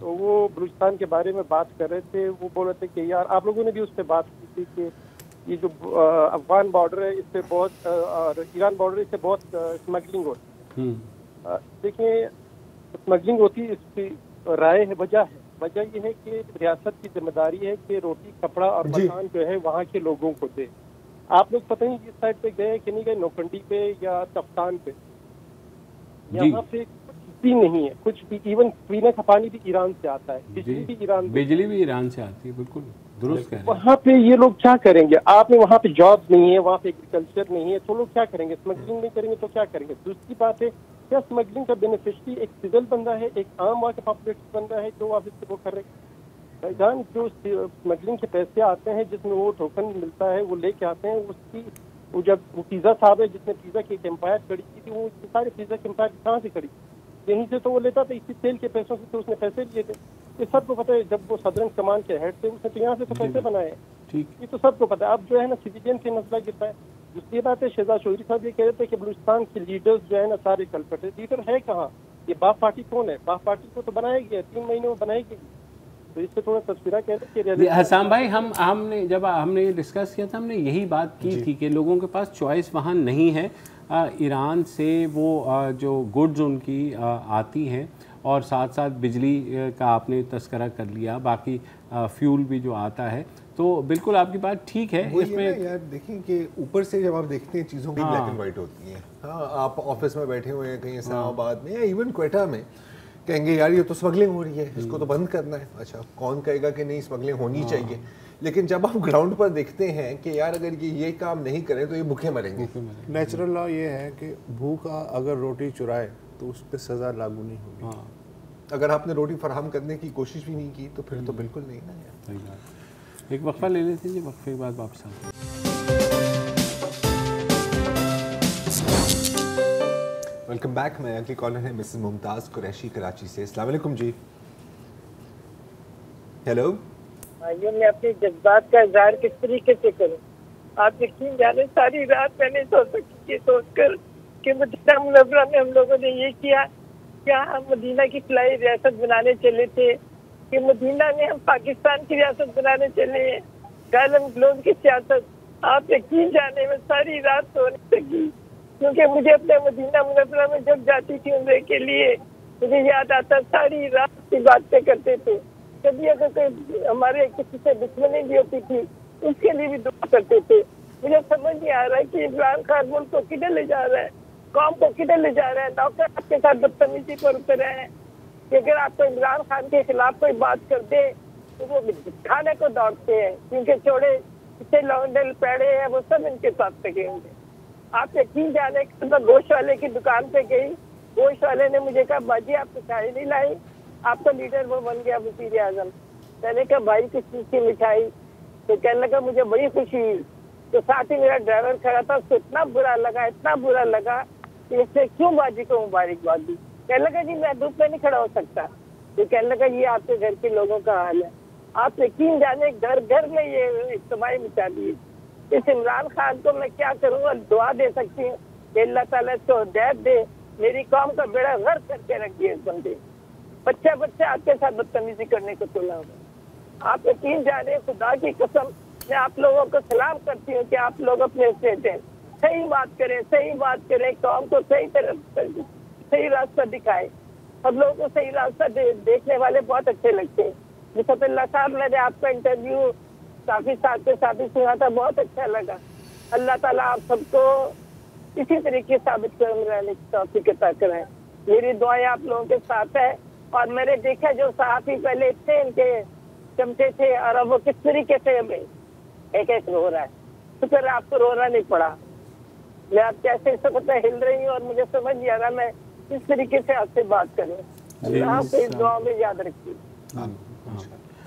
تو وہ بلوچستان کے بارے میں بات کر رہے تھے. وہ بول رہے تھے کہ یار آپ لوگوں نے بھی اس پہ بات کی تھی کہ یہ جو افغان بارڈر ہے اس سے بہت اور ایران بارڈر اس سے بہت اسمگلنگ ہوتی ہے. دیکھیں اسمگلنگ ہوتی ہے، اس کی رائے ہے، وجہ یہ ہے کہ ریاست کی ذمہ داری ہے کہ روٹی کپڑا اور مکان جو ہے وہاں کے لوگوں کو دے. آپ لوگ پتہ نہیں اس سائڈ پہ گئے کہ نہیں گئے، نوکنڈی پہ یا تفتان پہ، یہاں پہ بھی نہیں ہے کچھ بھی. ایون پینے کا پانی بھی ایران سے آتا ہے، بجلی بھی ایران سے آتی ہے. بالکل درست کہہ رہے ہیں. وہاں پہ یہ لوگ کیا کریں گے؟ آپ نے وہاں پہ جاب نہیں ہے، وہاں پہ ایگریکلچر نہیں ہے، تو لوگ کیا کریں گے؟ اسمگلنگ نہیں کریں گے تو کیا کریں گے؟ دوسری بات ہے کیا اسمگلنگ کا بینیفیشری ایک سول بندہ ہے، ایک عام وہاں کا پاپولیٹڈ بندہ ہے جو وہاں سے وہ کر رہے ہیں. جان جو اسمگلنگ کے پیسے آتے ہیں جس میں وہ ٹوکن ملتا ہے وہ لے کے آتے ہیں، اس کی وہ جب وہ پیزا صاحب ہے جس نے پیزا کی ایک امپائر کھڑی کی تھی، وہ سارے پیزا کی امپائر کہاں سے کھڑی؟ یہیں سے تو وہ لیتا تھا، اسی تیل کے پیسوں سے تو اس نے پیسے لیے تھے. یہ سب کو پتہ ہے. جب وہ صدرنگ کمان کے ہیڈ تھے اس نے تو یہاں سے تو پیسے بنائے ہیں، یہ تو سب کو پتہ ہے. اب جو ہے نا سٹیزن سے مسئلہ گرتا ہے. دوسری بات ہے شہزاد چودھری صاحب یہ کہہ رہے تھے کہ بلوچستان کے لیڈرز جو ہے نا سارے کلپٹ ہے. لیڈر ہے کہاں؟ یہ باپ پارٹی کون ہے؟ باپ پارٹی کو تو بنایا گیا 3 مہینے میں بنائی گئی. تو اس سے تھوڑا تذکرہ کہتے ہیں. حسام بھائی ہم نے جب ہم نے یہ ڈسکس کیا تھا ہم نے یہی بات کی تھی کہ لوگوں کے پاس چوائس وہاں نہیں ہے. ایران سے وہ جو گڈز ان کی آتی ہیں اور ساتھ ساتھ بجلی کا آپ نے تذکرہ کر لیا، باقی فیول بھی جو آتا ہے، تو بالکل آپ کی بات ٹھیک ہے. اس میں یار دیکھیں کہ اوپر سے جب آپ دیکھتے ہیں چیزوں کی بلیک اینڈ وائٹ ہوتی ہیں. ہاں آپ آفس میں بیٹھے ہوئے ہیں کہیں اسلام آباد میں یا ایون کوئٹہ میں، کہیں گے یار یہ تو اسمگلنگ ہو رہی ہے، اس کو تو بند کرنا ہے. اچھا کون کہے گا کہ نہیں اسمگلنگ ہونی چاہیے؟ لیکن جب آپ گراؤنڈ پر دیکھتے ہیں کہ یار اگر یہ کام نہیں کریں تو یہ بھوکے مریں گے. نیچرل لا یہ ہے کہ بھوکا اگر روٹی چرائے تو اس پہ سزا لاگو نہیں ہوگی. اگر آپ نے روٹی فراہم کرنے کی کوشش بھی نہیں کی تو پھر تو بالکل نہیں نا یار. ایک وقفہ لے لیتے ہیں جی، وقفے کے بعد واپس آتے ہیں. Welcome back. میں اگلی کالر ہے مسز ممتاز قریشی کراچی سے. السلام علیکم جی. ہیلو. میں اپنے جذبات کا اظہار کس طریقے سے کروں؟ آپ یقین جانے ساری رات میں نے سوچ کر کہ مدینہ منورہ میں ہم لوگوں نے یہ کیا، کیا ہم مدینہ کی فلائی ریاست بنانے چلے تھے کہ مدینہ میں ہم پاکستان کی ریاست بنانے چلے ہیں، گالم گلوز کی سیاست. آپ یقین جانے میں ساری رات سو نہیں سکی، کیونکہ مجھے اپنے مدینہ منورہ میں جب جاتی تھی عمرے کے لیے مجھے یاد آتا ساری رات کی باتیں کرتے تھے. کبھی اگر کوئی ہمارے کسی سے دشمنی بھی ہوتی تھی اس کے لیے بھی دعا کرتے تھے. مجھے سمجھ نہیں آ رہا ہے کہ عمران خان ملک کو کدھر لے جا رہا ہے، قوم کو کدھر لے جا رہا ہے. نوکر آپ کے ساتھ بدتمیزی پر اترے ہیں کہ اگر آپ کو عمران خان کے خلاف کوئی بات کر دے تو وہ کھانے کو دوڑتے ہیں، کیونکہ چوڑے اسے لونڈل پیڑے ہیں وہ سب ان کے ساتھ لگے ہوں گے. آپ یقین جانے کہ میں گوشت والے کی دکان پہ گئی، گوشت والے نے مجھے کہا باجی آپ مٹھائی نہیں لائی، آپ کا لیڈر وہ بن گیا وزیر اعظم. میں نے کہا بھائی کس چیز کی مٹھائی؟ تو کہنے لگا مجھے بڑی خوشی ہوئی. تو ساتھ ہی میرا ڈرائیور کھڑا تھا، اس کو اتنا برا لگا کہ اس نے کیوں باجی کو مبارکباد دی. کہنے لگا جی میں دھوپ میں نہیں کھڑا ہو سکتا. تو کہنے لگا یہ آپ کے گھر کے لوگوں کا حال ہے. آپ یقین جانے گھر گھر میں یہ اجتماعی مچا دی. اس عمران خان کو میں کیا کروں؟ دعا دے سکتی ہوں کہ اللہ تعالیٰ اس کو ہدایت دے، میری قوم کا بیڑا غرق کر کے رکھ دیا اس بندے. بچہ آپ کے ساتھ بدتمیزی کرنے کو تلا ہوا. آپ یقین جانے خدا کی قسم میں آپ لوگوں کو سلام کرتی ہوں کہ آپ لوگ اپنے سے صحیح بات کریں، قوم کو صحیح راستہ دکھائے. ہم لوگوں کو صحیح راستہ دیکھنے والے بہت اچھے لگتے ہیں. مصطفی اللہ صاحب میں نے آپ کا انٹرویو کافی ساتھ سنا تھا، بہت اچھا لگا. اللہ تعالیٰ آپ سب کو اسی طریقے ثابت کرنے رہنے کی توفیق عطا کریں. میری دعائیں آپ لوگوں کے ساتھ ہے. اور میں نے دیکھا جو صحافی پہلے تھے ان کے چمچے تھے اور اب وہ کس طریقے سے ایک رو رہا ہے. شکر آپ کو رونا نہیں پڑا. میں آپ کیسے اس وقت ہل رہی ہوں اور مجھے سمجھ نہیں آ رہا میں کس طریقے سے آپ سے بات کروں. اللہ آپ کو اس دعا میں یاد رکھیے.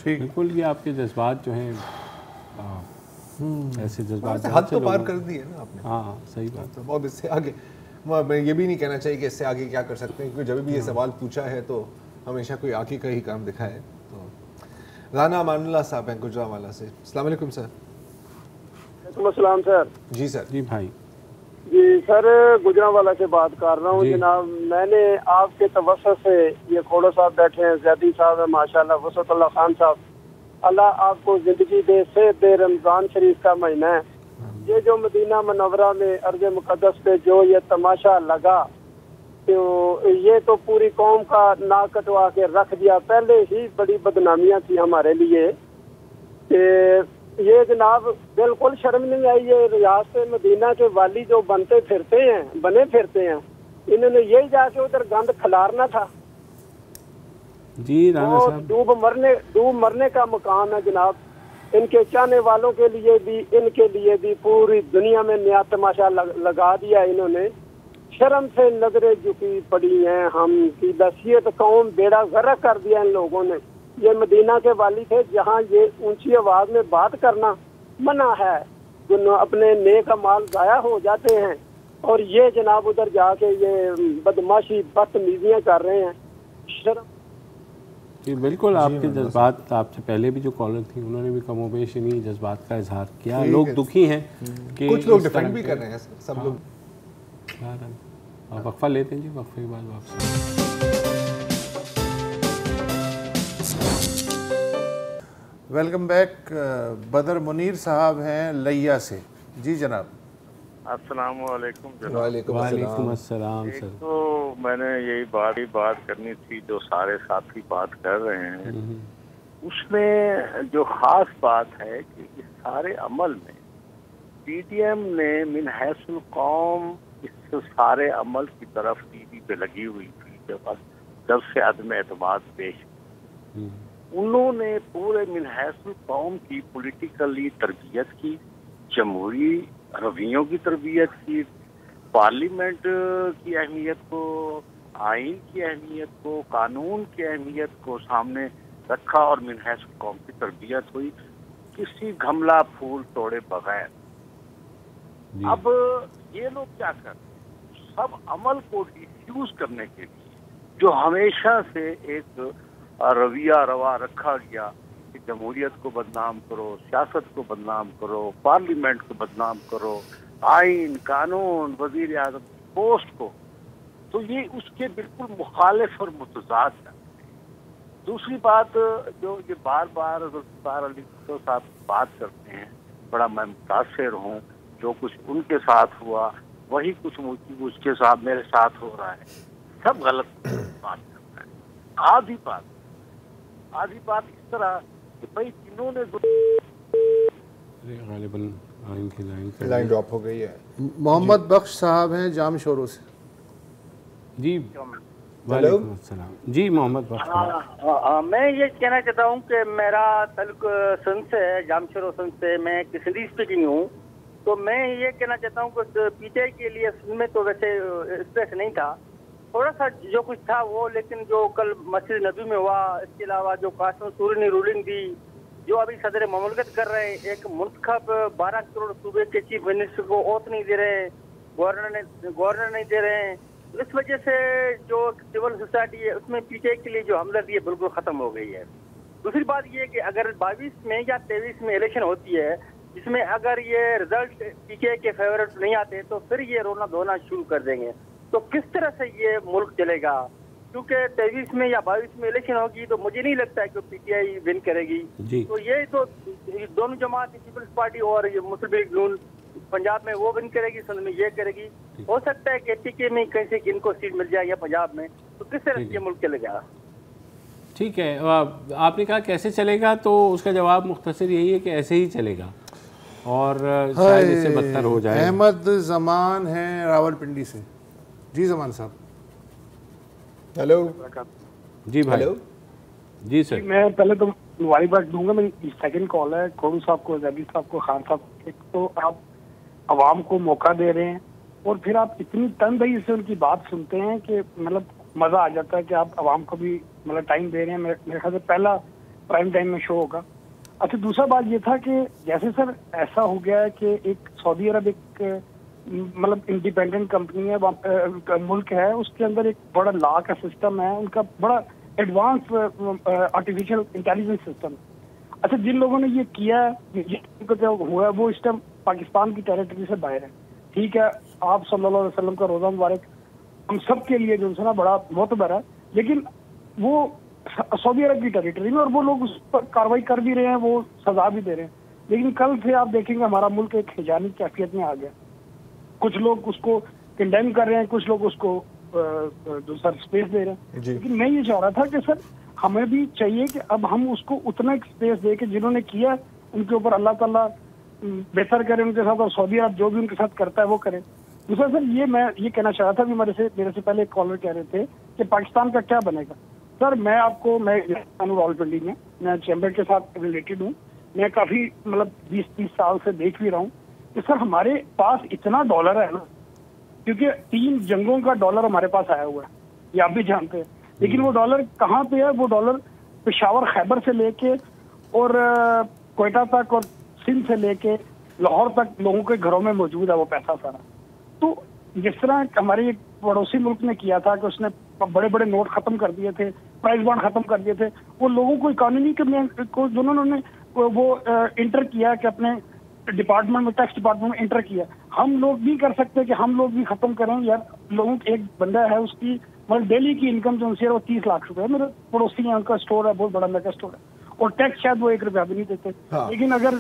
بالکل یہ آپ کے جذبات جو ہیں ایسے جذبات حد تو پار کر دی ہے نا آپ نے. ہاں صحیح بات ہے. اب اس سے آگے میں یہ بھی نہیں کہنا چاہیے کہ اس سے آگے کیا کر سکتے ہیں، کیونکہ جب بھی یہ سوال پوچھا ہے تو ہمیشہ کوئی آگے کا ہی کام دکھا ہے. تو رانا امان اللہ صاحب ہیں گجرانوالہ سے. السلام علیکم سر. وعلیکم السلام سر. جی سر. جی بھائی. جی سر گجرانوالا سے بات کر رہا ہوں جناب. میں نے آپ کے توسط سے یہ کھوڑو صاحب بیٹھے ہیں, زیدی صاحب ہیں ماشاءاللہ, وسعت اللہ خان صاحب, اللہ آپ کو زندگی دے, صحت دے. رمضان شریف کا مہینہ ہے, یہ جو مدینہ منورہ میں ارض مقدس پہ جو یہ تماشا لگا تو یہ تو پوری قوم کا ناک کٹوا کے رکھ دیا. پہلے ہی بڑی بدنامیاں تھیں ہمارے لیے کہ یہ جناب بالکل شرم نہیں آئی. یہ ریاست مدینہ کے والی جو بنے پھرتے ہیں, انہوں نے یہی جا کے ادھر گند کھلارنا تھا. جی رانا صاحب, ڈوب مرنے کا مقام ہے جناب. ان کے چاہنے والوں کے لیے بھی, ان کے لیے بھی, پوری دنیا میں نیا تماشا لگا دیا انہوں نے. شرم سے نظریں جھکی پڑی ہیں. ہم کی بحثیت قوم بیڑا غرق کر دیا ان لوگوں نے. یہ مدینہ کے والی تھے جہاں یہ اونچی آواز میں بات کرنا منع ہے, اپنے نیک مال ضائع ہو جاتے ہیں, اور یہ جناب ادھر جا کے یہ بدماشی بدتمیزیاں کر رہے ہیں. شرم. جی بالکل, آپ کے جذبات, آپ سے پہلے بھی جو کالر تھی انہوں نے بھی کم و بیش انہی جذبات کا اظہار کیا. لوگ دکھی ہیں کہ کچھ لوگ ڈیفینڈ بھی کر رہے ہیں, سب لوگ. آپ وقفہ لیتے ہیں جی, وقفے کے بعد واپس. Welcome back. بدر منیر صاحب ہیں لیا سے. جی جناب. السلام علیکم جناب. وعلیکم السلام. سر تو میں نے یہی بات کرنی تھی جو سارے ساتھی بات کر رہے ہیں, اس میں جو خاص بات ہے کہ اس سارے عمل میں پی ٹی ایم نے من حیث القوم اس سارے عمل کی طرف ٹی وی پہ لگی ہوئی تھی جب سے عدم اعتماد پیش. انہوں نے پورے من حیث القوم کی پولیٹیکلی تربیت کی, جمہوری رویوں کی تربیت کی, پارلیمنٹ کی اہمیت کو, آئین کی اہمیت کو, قانون کی اہمیت کو سامنے رکھا, اور من حیث القوم کی تربیت ہوئی کسی گھملا پھول توڑے بغیر. اب یہ لوگ کیا کرتے ہیں, سب عمل کو ڈیفیوز کرنے کے لیے جو ہمیشہ سے ایک رویہ روا رکھا گیا کہ جمہوریت کو بدنام کرو, سیاست کو بدنام کرو, پارلیمنٹ کو بدنام کرو, آئین, قانون, وزیر اعظم پوسٹ کو, تو یہ اس کے بالکل مخالف اور متضاد ہے. دوسری بات جو یہ بار بار ذوالفقار علی بھٹو صاحب بات کرتے ہیں, بڑا میں متاثر ہوں, جو کچھ ان کے ساتھ ہوا وہی کچھ اس کے ساتھ میرے ساتھ ہو رہا ہے. سب غلط بات کرتا ہے. آدھی بات اس طرح کہ بھائی جنہوں نے غالباً لائن ڈراپ ہو گئی ہے. محمد بخش صاحب ہیں جام شورو سے. جی وعلیکم السلام. جی محمد بخش. میں یہ کہنا چاہتا ہوں کہ میرا تعلق سندھ سے ہے, جام شورو سندھ سے. میں سندھی اسپیکنگ ہوں, تو میں یہ کہنا چاہتا ہوں کہ پی ٹی آئی کے لیے سندھ میں تو ویسے اسپیس نہیں تھا, تھوڑا سا جو کچھ تھا وہ, لیکن جو کل مسجد نبی میں ہوا, اس کے علاوہ جو قاسم سوری نے رولنگ دی, جو ابھی صدر مملکت کر رہے ہیں, ایک منتخب 12 کروڑ صوبے کے چیف منسٹر کو اوت نہیں دے رہے, گورنر نہیں دے رہے ہیں. اس وجہ سے جو سول سوسائٹی ہے اس میں پی ٹی آئی کے لیے جو ہمدردی ہے بالکل ختم ہو گئی ہے. دوسری بات یہ کہ اگر 22 میں یا 23 میں الیکشن ہوتی ہے, جس میں اگر یہ رزلٹ پی ٹی آئی کے فیورٹ نہیں آتے تو پھر یہ رونا دھونا شروع کر دیں گے. تو کس طرح سے یہ ملک چلے گا, کیونکہ 23 میں یا 22 میں الیکشن ہوگی تو مجھے نہیں لگتا ہے کہ پی ٹی آئی ون کرے گی. تو یہ تو دونوں جماعت پیپلز پارٹی اور یہ مسلم لیگ نون پنجاب میں وہ ون کرے گی, سندھ میں یہ کرے گی. ہو سکتا ہے کہ پی کے میں کیسے ان کو سیٹ مل جائے یا پنجاب میں, تو کس طرح سے یہ ملک چلے گا. ٹھیک ہے, آپ نے کہا کیسے چلے گا, تو اس کا جواب مختصر یہی ہے کہ ایسے ہی چلے گا اور شاید اس سے بدتر ہو جائے. احمد زمان ہیں راول پنڈی سے. جی زمان صاحب. ہیلو. جی بھائی. جی سر. میں پہلے تو مبارکباد دوں گا. میری سیکنڈ کال ہے کھوڑو صاحب کو, زیدی صاحب کو, خان صاحب. ایک تو آپ عوام کو موقع دے رہے ہیں اور پھر آپ اتنی تندہی سے ان کی بات سنتے ہیں کہ مطلب مزہ آ جاتا ہے کہ آپ عوام کو بھی مطلب ٹائم دے رہے ہیں. میرے خیال سے پہلا پرائم ٹائم میں شو ہوگا. اچھا, دوسرا بات یہ تھا کہ جیسے سر ایسا ہو گیا ہے کہ ایک سعودی عرب ایک مطلب انڈیپینڈنٹ کمپنی ہے, ملک ہے, اس کے اندر ایک بڑا لا کا سسٹم ہے, ان کا بڑا ایڈوانس آرٹیفیشل انٹیلیجنس سسٹم. اچھا, جن لوگوں نے یہ کیا ہے, جو ہوا ہے وہ اس ٹائم پاکستان کی ٹیریٹری سے باہر ہے. ٹھیک ہے آپ صلی اللہ علیہ وسلم کا روزہ مبارک ہم سب کے لیے جو ہے نا بڑا معتبر ہے، لیکن وہ سعودی عرب کی ٹیریٹری میں اور وہ لوگ اس پر کاروائی کر بھی رہے ہیں، وہ سزا بھی دے رہے ہیں، لیکن کل سے آپ دیکھیں گے ہمارا ملک ایک ہجانی کیفیت میں آ گیا. کچھ لوگ اس کو کنڈیم کر رہے ہیں، کچھ لوگ اس کو جو سر اسپیس دے رہے ہیں. لیکن میں یہ چاہ رہا تھا کہ سر ہمیں بھی چاہیے کہ اب ہم اس کو اتنا اسپیس دے کہ جنہوں نے کیا ان کے اوپر اللہ تعالیٰ بہتر کرے ان کے ساتھ، اور سعودی عرب جو بھی ان کے ساتھ کرتا ہے وہ کرے. دوسرا سر میں یہ کہنا چاہ رہا تھا کہ میرے سے پہلے ایک کالر کہہ رہے تھے کہ پاکستان کا کیا بنے گا. سر میں آپ کو میں راولپنڈی میں چیمبر کے ساتھ ریلیٹڈ ہوں، میں کافی مطلب 20-30 سال سے دیکھ بھی رہا ہوں کہ سر ہمارے پاس اتنا ڈالر ہے نا، کیونکہ 3 جنگوں کا ڈالر ہمارے پاس آیا ہوا ہے، یہ آپ بھی جانتے ہیں. لیکن وہ ڈالر کہاں پہ ہے؟ وہ ڈالر پشاور خیبر سے لے کے اور کوئٹہ تک اور سندھ سے لے کے لاہور تک لوگوں کے گھروں میں موجود ہے وہ پیسہ سارا. تو جس طرح ہمارے ایک پڑوسی ملک نے کیا تھا کہ اس نے بڑے بڑے نوٹ ختم کر دیے تھے، پرائز بانڈ ختم کر دیے تھے، وہ لوگوں کو اکانومی کو جنہوں نے وہ انٹر کیا کہ اپنے ڈپارٹمنٹ میں ٹیکس ڈپارٹمنٹ میں انٹر کیا، ہم لوگ بھی کر سکتے کہ ہم لوگ بھی ختم کریں. یار لوگوں ایک بندہ ہے اس کی مطلب ڈیلی کی انکم جو ہے وہ 30 لاکھ روپے ہے. میرے پڑوسی ہیں ان کا اسٹور ہے، بہت بڑا میگا اسٹور ہے، اور ٹیکس شاید وہ 1 روپیہ بھی نہیں دیتے. لیکن اگر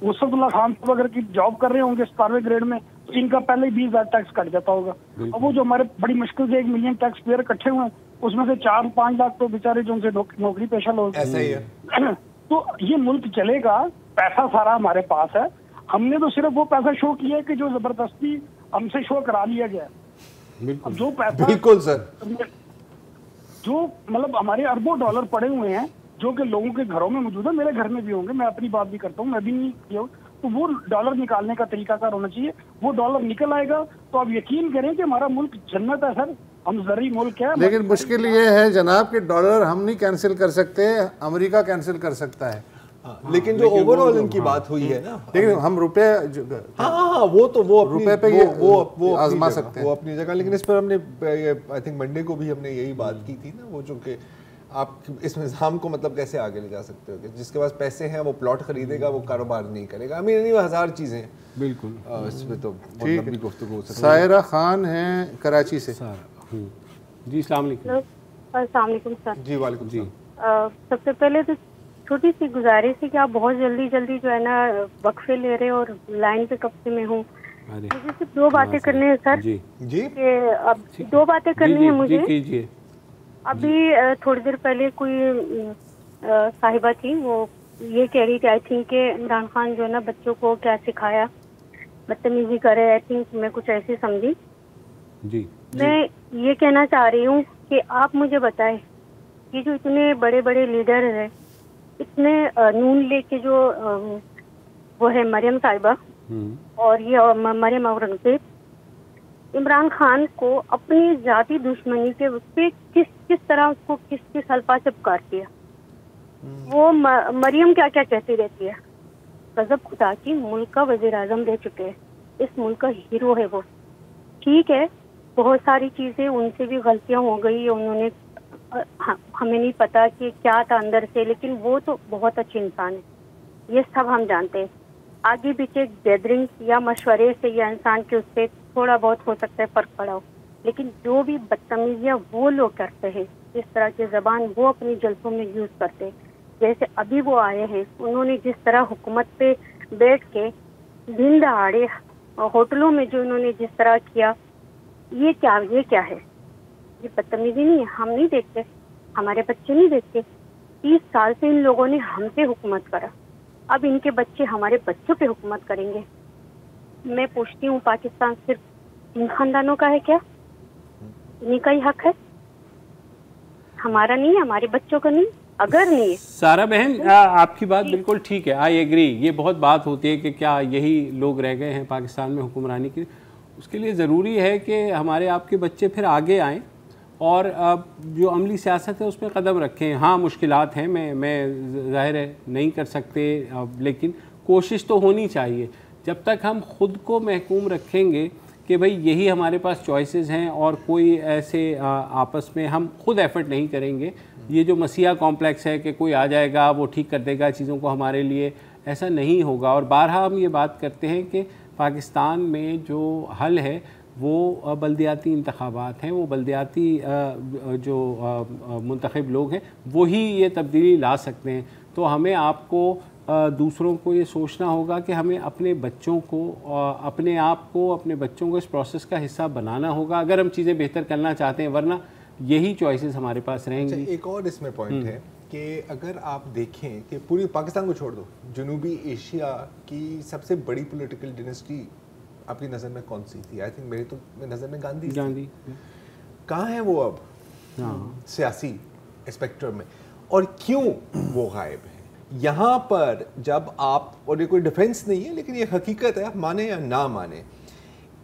وسعت اللہ خان صاحب اگر کی جاب کر رہے ہوں گے 17ویں گریڈ میں تو ان کا پہلے 20,000 ٹیکس کٹ جاتا ہوگا. اب وہ جو ہمارے بڑی مشکل سے 1 ملین ٹیکس پیئر اکٹھے ہوئے ہیں اس میں سے 4-5 لاکھ تو بیچارے جو ان سے نوکری پیشہ لوگ ہیں. تو یہ ملک چلے گا، پیسہ سارا ہمارے پاس ہے. ہم نے تو صرف وہ پیسہ شو کیا ہے کہ جو زبردستی ہم سے شو کرا لیا گیا ہے. جو پیسہ بالکل سر جو مطلب ہمارے اربوں ڈالر پڑے ہوئے ہیں جو کہ لوگوں کے گھروں میں موجود ہے، میرے گھر میں بھی ہوں گے، میں اپنی بات بھی کرتا ہوں، میں بھی نہیں کیا ہوں. تو وہ ڈالر نکالنے کا طریقہ کار ہونا چاہیے. وہ ڈالر نکل آئے گا تو آپ یقین کریں کہ ہمارا ملک جنت ہے سر. ہم زرعی ملک ہے. لیکن مشکل یہ ہے جناب کہ ڈالر ہم نہیں کینسل کر سکتے، امریکہ کینسل کر سکتا ہے. لیکن جو اوور آل ان کی بات ہوئی ہے نا، لیکن ہم روپے وہ روپے پہ وہ آزما سکتے ہیں، وہ اپنی جگہ. لیکن اس پر ہم نے آئی تھنک منڈے کو بھی ہم نے یہی بات کی تھی نا، وہ جو کہ آپ اس نظام کو مطلب کیسے آگے لے جا سکتے ہو کہ جس کے پاس پیسے ہیں وہ پلاٹ خریدے گا، وہ کاروبار نہیں کرے گا. نہیں 1000 چیزیں ہیں. بالکل اس پہ تو لمبی گفتگو ہو سکتی ہے. سائرہ خان ہیں کراچی سے. جی السلام علیکم. السلام علیکم سر. جی وعلیکم السلام. سب سے پہلے تو چھوٹی سی گزارش ہے کہ آپ بہت جلدی جو ہے نا وقفے لے رہے اور لائن پہ کب سے میں ہوں. مجھے صرف 2 باتیں کرنی ہے سر. جی کہ اب 2 باتیں کرنی ہے مجھے. ابھی تھوڑی دیر پہلے کوئی صاحبہ تھی، وہ یہ کہہ رہی تھی آئی تھنک کہ عمران خان جو ہے نا بچوں کو کیا سکھایا، بدتمیزی کرے، آئی تھنک میں کچھ ایسی سمجھی. میں یہ کہنا چاہ رہی ہوں کہ آپ مجھے بتائیں یہ جو اتنے بڑے بڑے لیڈر ہیں، اتنے نون لے کے جو وہ ہے مریم صاحبہ اور یہ مریم اورنگزیب، عمران خان کو اپنی ذاتی دشمنی کے پہ کس طرح اس کو کس الفاظ سے پکارتی ہے. وہ مریم کیا کہتی رہتی ہے. غضب خدا کی ملک کا وزیر اعظم رہ چکے ہیں، اس ملک کا ہیرو ہے وہ. ٹھیک ہے بہت ساری چیزیں ان سے بھی غلطیاں ہو گئی، انہوں نے ہمیں نہیں پتا کہ کیا تھا اندر سے، لیکن وہ تو بہت اچھے انسان ہے، یہ سب ہم جانتے ہیں. آگے پیچھے گیدرنگ یا مشورے سے یا انسان کے اس سے تھوڑا بہت ہو سکتا ہے فرق پڑا ہو، لیکن جو بھی بدتمیزیاں وہ لوگ کرتے ہیں، اس طرح کی زبان وہ اپنی جلسوں میں یوز کرتے ہیں، جیسے ابھی وہ آئے ہیں انہوں نے جس طرح حکومت پہ بیٹھ کے دن دہاڑے ہوٹلوں میں جو انہوں نے جس طرح کیا، یہ کیا ہے؟ یہ بدتمیزی نہیں ہے؟ ہم نہیں دیکھتے، ہمارے بچے نہیں دیکھتے. 30 سال سے ان لوگوں نے ہم پہ حکومت کرا، اب ان کے بچے ہمارے بچوں پہ حکومت کریں گے. میں پوچھتی ہوں پاکستان صرف ان خاندانوں کا ہے کیا؟ انہیں کا ہی حق ہے، ہمارا نہیں ہے، ہمارے بچوں کا نہیں؟ اگر نہیں. سارا بہن آپ کی بات بالکل ٹھیک ہے، آئی ایگری. یہ بہت بات ہوتی ہے کہ کیا یہی لوگ رہ گئے ہیں پاکستان میں حکمرانی کی. اس کے لیے ضروری ہے کہ ہمارے آپ کے بچے پھر آگے آئیں اور جو عملی سیاست ہے اس میں قدم رکھیں. ہاں مشکلات ہیں، میں ظاہر ہے نہیں کر سکتے، لیکن کوشش تو ہونی چاہیے. جب تک ہم خود کو محکوم رکھیں گے کہ بھئی یہی ہمارے پاس چوائسز ہیں اور کوئی ایسے آپس میں ہم خود ایفرٹ نہیں کریں گے، یہ جو مسیحا کمپلیکس ہے کہ کوئی آ جائے گا وہ ٹھیک کر دے گا چیزوں کو ہمارے لیے، ایسا نہیں ہوگا. اور بارہا ہم یہ بات کرتے ہیں کہ پاکستان میں جو حل ہے وہ بلدیاتی انتخابات ہیں، وہ بلدیاتی جو منتخب لوگ ہیں وہی یہ تبدیلی لا سکتے ہیں. تو ہمیں آپ کو دوسروں کو یہ سوچنا ہوگا کہ ہمیں اپنے بچوں کو، اپنے آپ کو، اپنے بچوں کو اس پروسیس کا حصہ بنانا ہوگا اگر ہم چیزیں بہتر کرنا چاہتے ہیں، ورنہ یہی چوائسز ہمارے پاس رہیں گی. ایک اور اس میں پوائنٹ ہے کہ اگر آپ دیکھیں کہ پوری پاکستان کو چھوڑ دو، جنوبی ایشیا کی سب سے بڑی پولیٹیکل ڈینسٹی آپ کی نظر میں کون سی تھی؟ آئی تھنک میری تو نظر میں گاندھی. کہاں ہیں وہ اب سیاسی اسپیکٹرم میں، اور کیوں وہ غائب ہیں؟ یہاں پر جب آپ، اور یہ کوئی ڈیفنس نہیں ہے لیکن یہ حقیقت ہے، آپ مانیں یا نہ مانیں،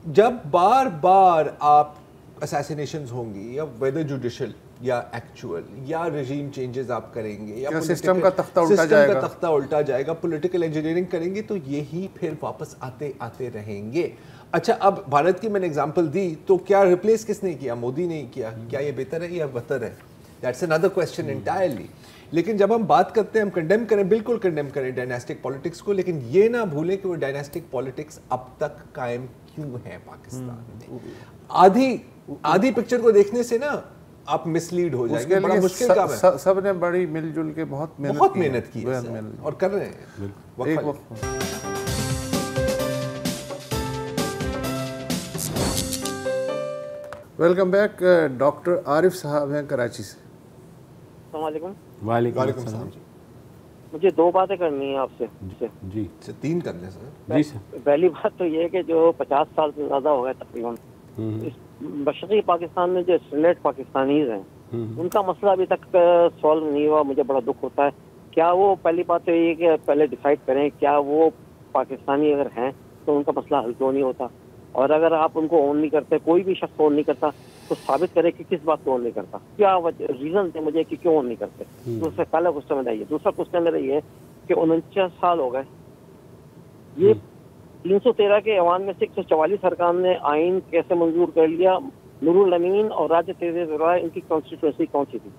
جب بار بار آپ اسیسینیشنز ہوں گی یا ویدر جوڈیشل یا ایکچوئل یا رجیم چینجز آپ کریں گے یا سسٹم کا تختہ الٹا جائے گا، پولیٹیکل انجینئرنگ کریں گے، تو یہی پھر واپس آتے آتے رہیں گے. اچھا اب بھارت کی میں نے اگزامپل دی، تو کیا ریپلیس کس نے کیا؟ مودی نے کیا. کیا یہ بہتر ہے یا بدتر ہے؟ That's another question entirely. لیکن جب ہم بات کرتے ہیں، ہم کنڈیم کریں، بالکل کنڈیم کریں ڈائناسٹک پالیٹکس کو، لیکن یہ نہ بھولیں کہ وہ ڈائناسٹک پالیٹکس اب تک قائم کیوں ہے پاکستان میں. آدھی پکچر کو دیکھنے سے نا آپ مس لیڈ ہو جائیں گے. بڑا مشکل کام ہے. سب نے بڑی مل جل کے بہت محنت کی اور کر رہے ہیں. Welcome back. ڈاکٹر عارف صاحب ہیں کراچی سے. السلام علیکم. وعلیکم السلام. مجھے دو باتیں کرنی ہیں آپ سے. جی تین کرنے سر. جی سر. پہلی بات تو یہ ہے کہ جو 50 سال سے زیادہ ہو گئے تقریباً مشرقی پاکستان میں جو اسٹریٹ پاکستانیز ہیں ان کا مسئلہ ابھی تک سالو نہیں ہوا. مجھے بڑا دکھ ہوتا ہے. کیا وہ، پہلی بات تو یہ کہ پہلے ڈیسائیڈ کریں کیا وہ پاکستانی اگر ہیں تو ان کا مسئلہ حل کیوں نہیں ہوتا، اور اگر آپ ان کو اون نہیں کرتے، کوئی بھی شخص اون نہیں کرتا، تو ثابت کرے کہ کس بات کو اون نہیں کرتا، کیا ریزن ہے مجھے کہ کیوں اون نہیں کرتے. دوسرا پہلا کوشچن میرا یہ. دوسرا کوشچن میرا یہ ہے کہ 49 سال ہو گئے، یہ 313 کے ایوان میں سے 144 ارکان نے آئین کیسے منظور کر لیا؟ نور الامین اور راجہ تیز رائے ان کی کانسٹیٹوئنسی کون سی تھی؟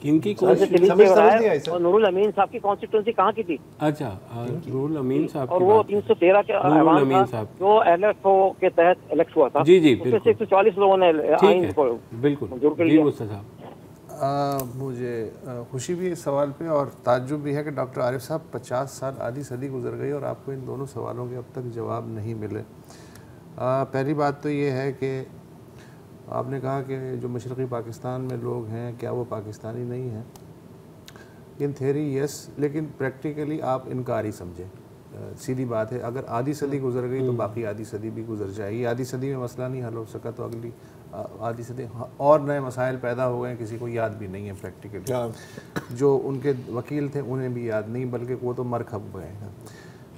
کن کی اور نور الامین صاحب کی کانسٹیٹوئنسی کہاں کی تھی؟ اچھا، نور الامین صاحب. اور وہ 313 کے ایوان تھا جو ایل ایف او کے تحت الیکٹ ہوا تھا. جی جی، اس میں سے 144 لوگوں نے آئین کو منظور کر لیا. مجھے خوشی بھی اس سوال پہ اور تعجب بھی ہے کہ ڈاکٹر عارف صاحب 50 سال، آدھی صدی گزر گئی اور آپ کو ان دونوں سوالوں کے اب تک جواب نہیں ملے. پہلی بات تو یہ ہے کہ آپ نے کہا کہ جو مشرقی پاکستان میں لوگ ہیں کیا وہ پاکستانی نہیں ہیں. ان تھیوری یس، لیکن پریکٹیکلی آپ انکاری سمجھیں. سیدھی بات ہے، اگر آدھی صدی گزر گئی تو باقی آدھی صدی بھی گزر جائے گی. آدھی صدی میں مسئلہ نہیں حل ہو سکا تو اگلی آدھی صدی اور نئے مسائل پیدا ہو گئے، کسی کو یاد بھی نہیں ہے پریکٹیکلی. جو ان کے وکیل تھے انہیں بھی یاد نہیں، بلکہ وہ تو مر کھپ گئے ہیں.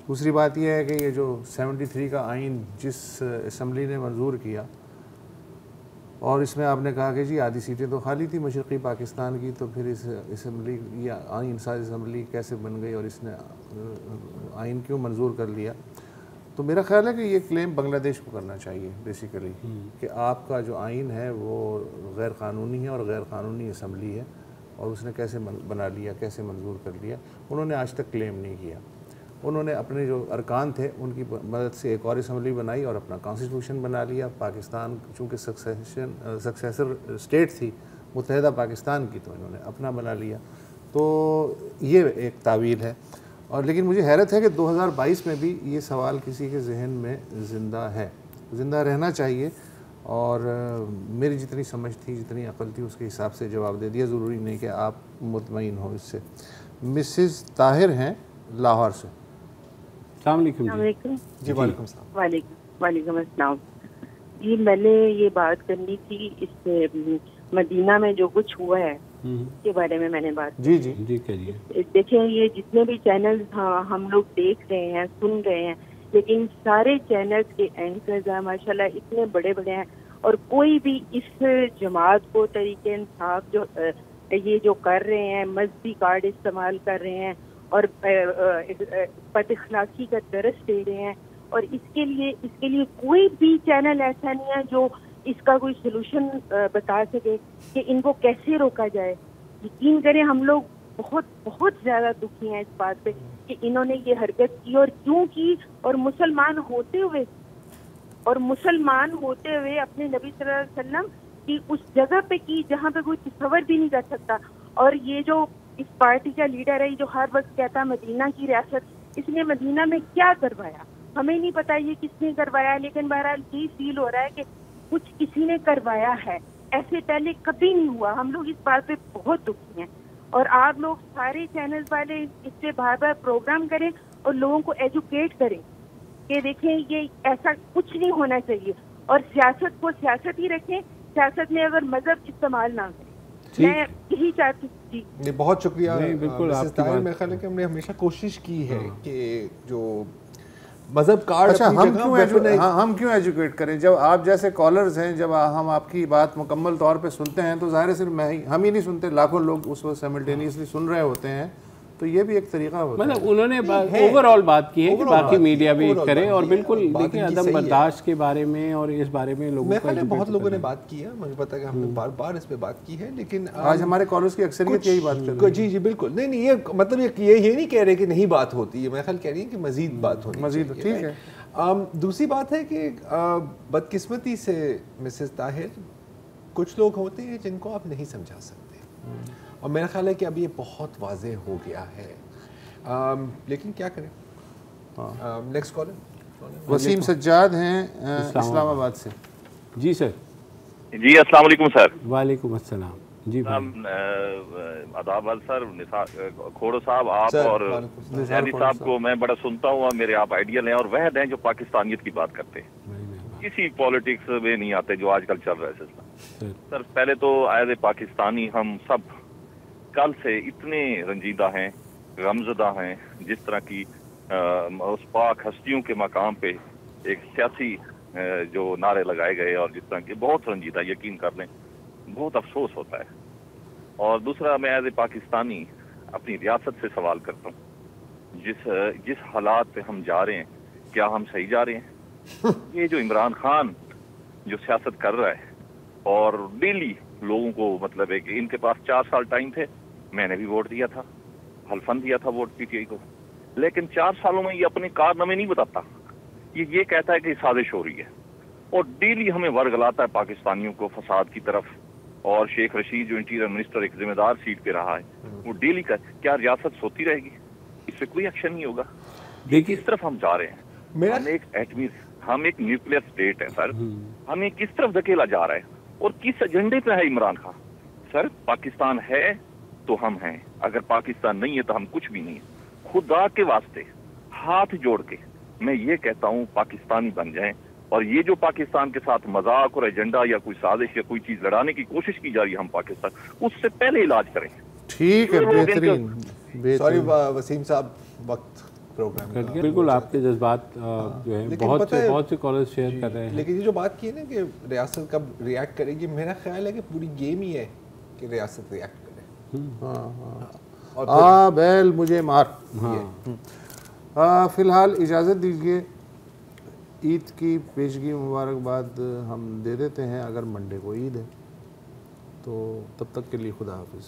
دوسری بات یہ ہے کہ یہ جو 73 کا آئین جس اسمبلی نے منظور کیا، اور اس میں آپ نے کہا کہ جی آدھی سیٹیں تو خالی تھی مشرقی پاکستان کی، تو پھر اس اسمبلی یا آئین ساز اسمبلی کیسے بن گئی اور اس نے آئین کیوں منظور کر لیا؟ تو میرا خیال ہے کہ یہ کلیم بنگلہ دیش کو کرنا چاہیے بیسیکلی، کہ آپ کا جو آئین ہے وہ غیر قانونی ہے اور غیر قانونی اسمبلی ہے، اور اس نے کیسے بنا لیا، کیسے منظور کر لیا. انہوں نے آج تک کلیم نہیں کیا. انہوں نے اپنے جو ارکان تھے ان کی مدد سے ایک اور اسمبلی بنائی اور اپنا کانسٹیٹیوشن بنا لیا. پاکستان چونکہ سکسیسر اسٹیٹ تھی متحدہ پاکستان کی، تو انہوں نے اپنا بنا لیا. تو یہ ایک تعویل ہے. اور لیکن مجھے حیرت ہے کہ 2022 میں بھی یہ سوال کسی کے ذہن میں زندہ ہے. زندہ رہنا چاہیے، اور میری جتنی سمجھ تھی، جتنی عقل تھی، اس کے حساب سے جواب دے دیا. ضروری نہیں کہ آپ مطمئن ہوں اس سے. مسز طاہر ہیں لاہور سے. السلام علیکم. جی وعلیکم السلام. وعلیکم السلام. جی میں نے یہ بات کرنی تھی اس مدینہ میں جو کچھ ہوا ہے کے بارے میں نے بات. جی جی جی کہیے. دیکھیں یہ جتنے بھی چینل ہم لوگ دیکھ رہے ہیں، سن رہے ہیں، لیکن سارے چینلز کے اینکرز ہیں ماشاءاللہ اتنے بڑے بڑے ہیں، اور کوئی بھی اس جماعت کو طریق انصاف جو یہ جو کر رہے ہیں، مذہبی کارڈ استعمال کر رہے ہیں اور بد اخلاقی کا درس دے رہے ہیں، اور اس کے لیے کوئی بھی چینل ایسا نہیں ہے جو اس کا کوئی سلوشن بتا سکے کہ ان کو کیسے روکا جائے. یقین کریں ہم لوگ بہت بہت زیادہ دکھی ہیں اس بات پہ کہ انہوں نے یہ حرکت کی اور کیوں کی, اور مسلمان ہوتے ہوئے اپنے نبی صلی اللہ علیہ وسلم کی اس جگہ پہ کی جہاں پہ کوئی تصور بھی نہیں کر سکتا. اور یہ جو اس پارٹی کا لیڈر ہے جو ہر وقت کہتا مدینہ کی ریاست, اس نے مدینہ میں کیا کروایا ہمیں نہیں پتا یہ کس نے کروایا, لیکن بہرحال یہ فیل ہو رہا ہے کہ کچھ کسی نے کروایا ہے. ایسے پہلے کبھی نہیں ہوا. ہم لوگ اس بات پہ بہت دکھی ہیں, اور آپ لوگ سارے چینل والے اس پہ بار بار پروگرام کریں اور لوگوں کو ایجوکیٹ کریں کہ دیکھیں یہ ایسا کچھ نہیں ہونا چاہیے, اور سیاست کو سیاست ہی رکھیں, سیاست میں اگر مذہب استعمال نہ کریں. میں یہی چاہتی ہوں. جی بہت شکریہ. بالکل میرے خیال ہے کہ ہم نے ہمیشہ کوشش کی ہے کہ جو مذہب کارڈ, اچھا ہم کیوں ایجوکیٹ کریں جب آپ جیسے کالرز ہیں, جب ہم آپ کی بات مکمل طور پہ سنتے ہیں تو ظاہر ہے صرف ہم ہی نہیں سنتے, لاکھوں لوگ اس وقت سائملٹینیسلی سن رہے ہوتے ہیں, تو یہ بھی ایک طریقہ ہوتا ہے. مطلب انہوں نے اوور آل بات کی ہے کہ باقی میڈیا بھی کرے, اور بالکل دیکھیں عدم برداشت کے بارے میں اور اس بارے میں لوگوں کو بہت لوگوں نے بات کی ہے. مجھے پتا ہے کہ ہم نے بار بار اس پہ بات کی ہے, لیکن آج ہمارے کالرز کی اکثریت یہی بات کر رہی ہے. جی جی بالکل. نہیں یہ مطلب یہ نہیں کہہ رہے کہ نہیں بات ہوتی ہے, میں خیال کہہ رہی ہے کہ مزید بات ہونی مزید. ٹھیک ہے. دوسری بات ہے کہ بدقسمتی سے مسز طاہر کچھ لوگ ہوتے ہیں جن کو آپ نہیں سمجھا سکتے, اور میرا خیال ہے کہ اب یہ بہت واضح ہو گیا ہے, لیکن کیا کریں. نیکسٹ کالر وسیم سجاد ہیں اسلام آباد سے. جی سر. جی السلام علیکم سر. وعلیکم السلام. جی آداب سر. کھوڑو صاحب آپ اور زیادی صاحب کو میں بڑا سنتا ہوں, میرے آپ آئیڈیل ہیں اور وحد ہیں جو پاکستانیت کی بات کرتے ہیں, کسی پالیٹکس میں نہیں آتے جو آج کل چل رہا ہے سلسلہ. سر پہلے تو ایز اے پاکستانی ہم سب کل سے اتنے رنجیدہ ہیں, غمزدہ ہیں, جس طرح کی اس پاک ہستیوں کے مقام پہ ایک سیاسی جو نعرے لگائے گئے, اور جس طرح کی بہت رنجیدہ, یقین کر لیں بہت افسوس ہوتا ہے. اور دوسرا میں ایز اے پاکستانی اپنی ریاست سے سوال کرتا ہوں, جس حالات پہ ہم جا رہے ہیں کیا ہم صحیح جا رہے ہیں؟ یہ جو عمران خان جو سیاست کر رہا ہے اور ڈیلی لوگوں کو مطلب ہے کہ ان کے پاس 4 سال ٹائم تھے, میں نے بھی ووٹ دیا تھا, حلفاً دیا تھا ووٹ پی ٹی آئی کو, لیکن 4 سالوں میں یہ اپنے کارنامے نہیں بتاتا. یہ کہتا ہے کہ سازش ہو رہی ہے, اور ڈیلی ہمیں ورگلاتا ہے پاکستانیوں کو فساد کی طرف. اور شیخ رشید جو انٹیریئر منسٹر ایک ذمہ دار سیٹ پہ رہا ہے, وہ ڈیلی کا کیا ریاست سوتی رہے گی؟ اس پہ کوئی ایکشن نہیں ہوگا. دیکھیے کس طرف ہم جا رہے ہیں. ہم ایک نیوکلیئر اسٹیٹ ہے سر, ہمیں کس طرف دھکیلا جا رہا ہے اور کس ایجنڈے پہ ہے عمران خان؟ سر پاکستان ہے تو ہم ہیں, اگر پاکستان نہیں ہے تو ہم کچھ بھی نہیں ہیں. خدا کے واسطے ہاتھ جوڑ کے میں یہ کہتا ہوں پاکستانی بن جائیں, اور یہ جو پاکستان کے ساتھ مذاق اور ایجنڈا یا کوئی سازش یا کوئی چیز لڑانے کی کوشش کی جا رہی ہے ہم پاکستان, اس سے پہلے علاج کریں. ٹھیک ہے, بہترین. سوری وسیم صاحب, وقت پروگرام بالکل آپ کے جذبات جو ہیں بہت سے کالرز شیئر کر رہے ہیں, لیکن یہ جو بات کی ہے نا کہ ریاست کب ریئیکٹ کرے گی, میرا خیال ہے کہ پوری گیم ہی ہے کہ ریاست ریئیکٹ کرے. بیل مجھے مار. فی الحال اجازت دیجیے, عید کی پیشگی مبارکباد ہم دے دیتے ہیں, اگر منڈے کو عید ہے تو تب تک کے لیے خدا حافظ.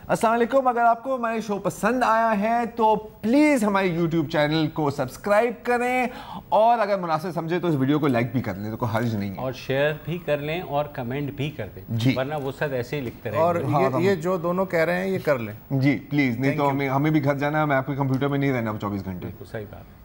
السلام علیکم. اگر آپ کو ہمارے شو پسند آیا ہے تو پلیز ہمارے یوٹیوب چینل کو سبسکرائب کریں, اور اگر مناسب سمجھے تو اس ویڈیو کو لائک بھی کر لیں, تو کوئی حرج نہیں ہے, اور شیئر بھی کر لیں اور کمنٹ بھی کر دیں, ورنہ وہ سب ایسے ہی لکھتے رہیں. اور یہ جو دونوں کہہ رہے ہیں یہ کر لیں جی پلیز, نہیں تو ہمیں بھی گھر جانا ہے, میں آپ کے کمپیوٹر میں نہیں رہنا 24 گھنٹے. صحیح بات.